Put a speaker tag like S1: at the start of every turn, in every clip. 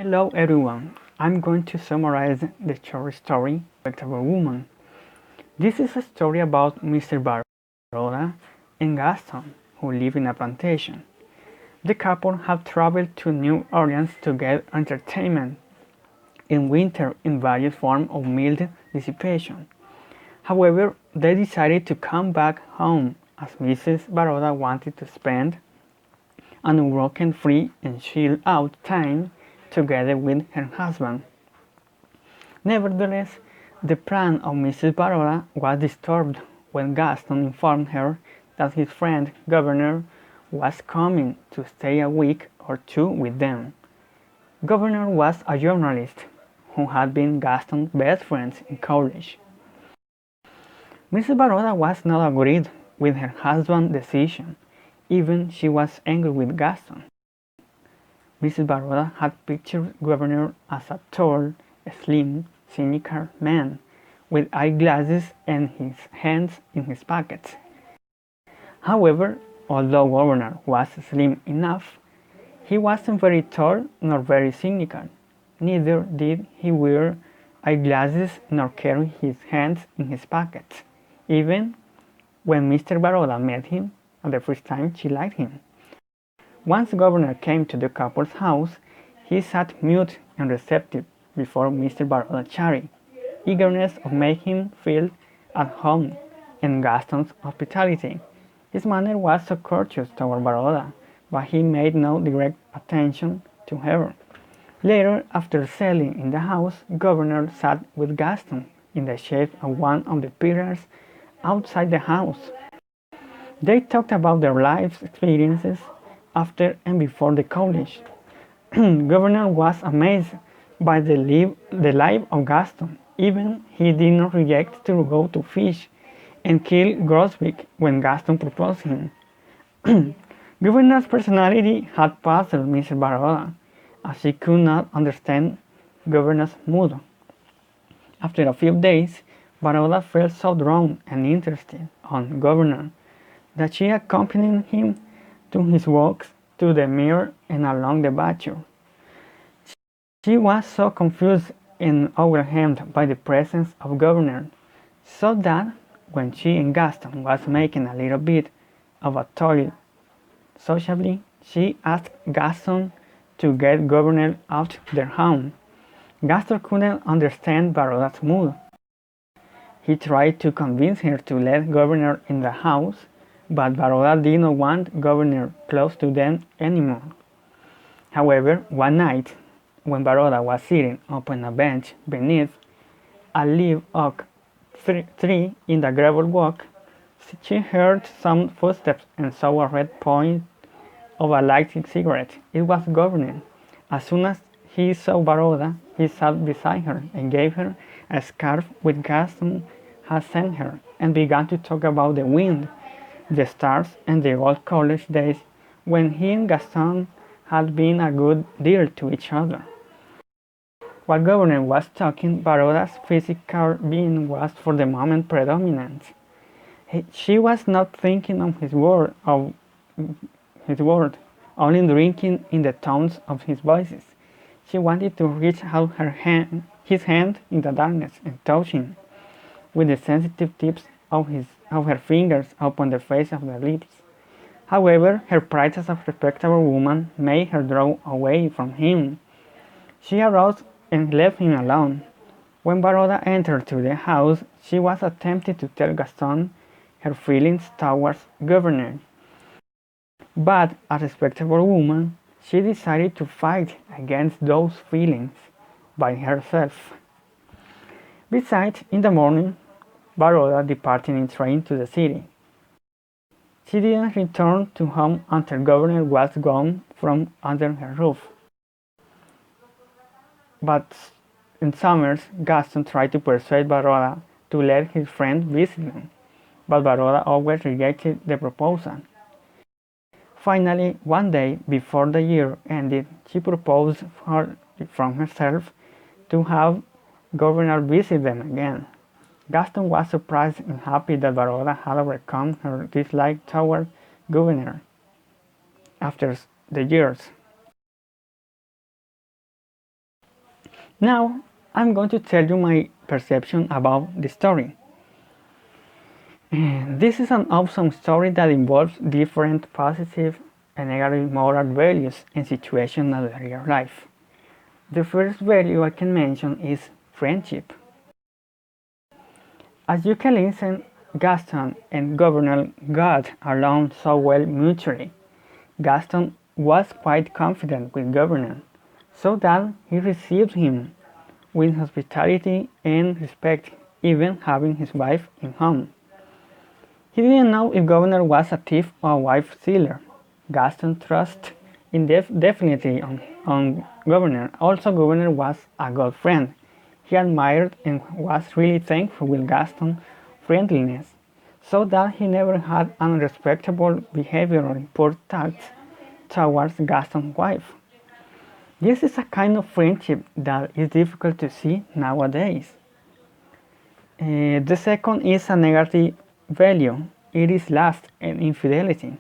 S1: Hello everyone, I'm going to summarize the short story Respectable Woman. This is a story about Mr. Baroda and Gaston, who live in a plantation. The couple have traveled to New Orleans to get entertainment in winter in various forms of mild dissipation. However, they decided to come back home as Mrs. Baroda wanted to spend an unbroken free and chill out time together with her husband. Nevertheless, the plan of Mrs. Baroda was disturbed when Gaston informed her that his friend Governor was coming to stay a week or two with them. Governor was a journalist who had been Gaston's best friend in college. Mrs. Baroda was not agreed with her husband's decision, even she was angry with Gaston. Mrs. Baroda had pictured Governor as a tall, slim, cynical man with eyeglasses and his hands in his pockets. However, although Governor was slim enough, he wasn't very tall nor very cynical. Neither did he wear eyeglasses nor carry his hands in his pockets. Even when Mr. Baroda met him, at the first time she liked him. Once Governor came to the couple's house, he sat mute and receptive before Mr. Baroda's cherry eagerness of making him feel at home and Gaston's hospitality. His manner was so courteous toward Baroda, but he made no direct attention to her. Later, after settling in the house, Governor sat with Gaston in the shade of one of the pillars outside the house. They talked about their life experiences after and before the college. Governor was amazed by the life of Gaston. Even he did not reject to go to fish and kill grosbeak when Gaston proposed him. Governor's personality had puzzled Mrs. Baroda, as she could not understand Governor's mood. After a few days, Baroda felt so drawn and interested on Governor that she accompanied him to his walks to the mirror and along the bathroom. She was so confused and overwhelmed by the presence of Governor, so that when she and Gaston was making a little bit of a toil sociably, she asked Gaston to get Governor out their home. Gaston couldn't understand Baroda's mood. He tried to convince her to let Governor in the house, but Baroda did not want Governor close to them anymore. However, one night, when Baroda was sitting upon a bench beneath a live oak tree in the gravel walk, she heard some footsteps and saw a red point of a lighted cigarette. It was Governor. As soon as he saw Baroda, he sat beside her and gave her a scarf which Gaston had sent her, and began to talk about the wind, the stars, and the old college days when he and Gaston had been a good deal to each other. While Governor was talking, Baroda's physical being was for the moment predominant. She was not thinking of his word, only drinking in the tones of his voices. She wanted to reach out his hand in the darkness and touch him with the sensitive tips of her fingers upon the face of the lips. However, her pride as a respectable woman made her draw away from him. She arose and left him alone. When Baroda entered to the house, she was attempting to tell Gaston her feelings towards Governor. But, as a respectable woman, she decided to fight against those feelings by herself. Besides, in the morning, Baroda departed in train to the city. She didn't return to home until Governor was gone from under her roof. But in summers, Gaston tried to persuade Baroda to let his friend visit them, but Baroda always rejected the proposal. Finally, one day before the year ended, she proposed from herself to have Governor visit them again. Gaston was surprised and happy that Baroda had overcome her dislike toward Governor after the years. Now, I'm going to tell you my perception about the story. This is an awesome story that involves different positive and negative moral values and situations in real life. The first value I can mention is friendship. As you can listen, Gaston and Governor got along so well mutually. Gaston was quite confident with Governor, so that he received him with hospitality and respect, even having his wife in home. He didn't know if Governor was a thief or a wife stealer. Gaston trusted indefinitely on Governor. Also, Governor was a good friend. He admired and was really thankful with Gaston's friendliness, so that he never had unrespectable behavior or poor tact towards Gaston's wife. This is a kind of friendship that is difficult to see nowadays. The second is a negative value. It is lust and infidelity.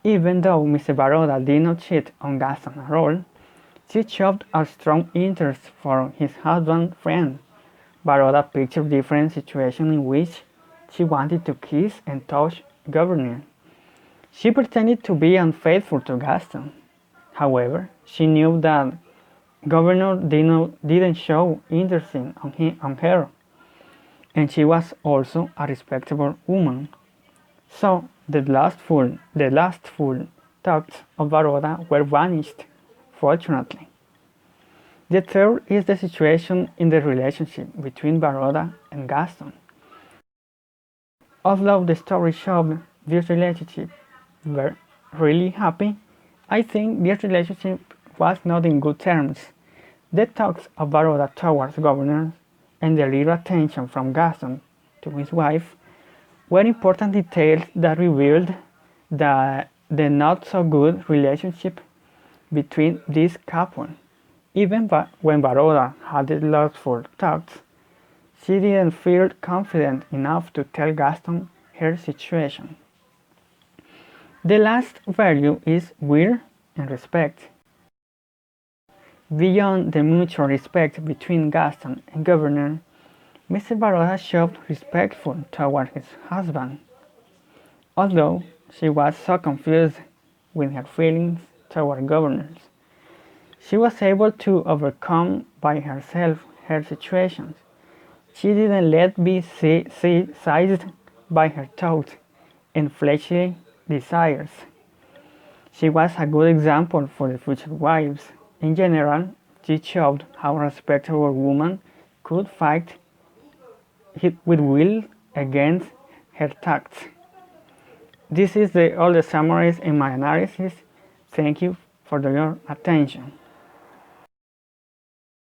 S1: Even though Mr. Baroda did not cheat on Gaston at all, she showed a strong interest for his husband's friend. Baroda pictured different situations in which she wanted to kiss and touch Governor. She pretended to be unfaithful to Gaston. However, she knew that Governor didn't show interest on her, and she was also a respectable woman. So the lustful thoughts of Baroda were vanished, fortunately. The third is the situation in the relationship between Baroda and Gaston. Although the story showed this relationship were really happy, I think this relationship was not in good terms. The talks of Baroda towards Governor and the little attention from Gaston to his wife were important details that revealed the not so good relationship between this couple. Even when Baroda had the lustful thoughts, she didn't feel confident enough to tell Gaston her situation. The last value is will and respect. Beyond the mutual respect between Gaston and Governor, Mr. Baroda showed respectful toward his husband. Although she was so confused with her feelings toward Governor, she was able to overcome by herself her situations. She didn't let be seized by her thoughts and fleshly desires. She was a good example for the future wives. In general, she showed how a respectable woman could fight with will against her thoughts. This is all the summaries in my analysis. Thank you for your attention.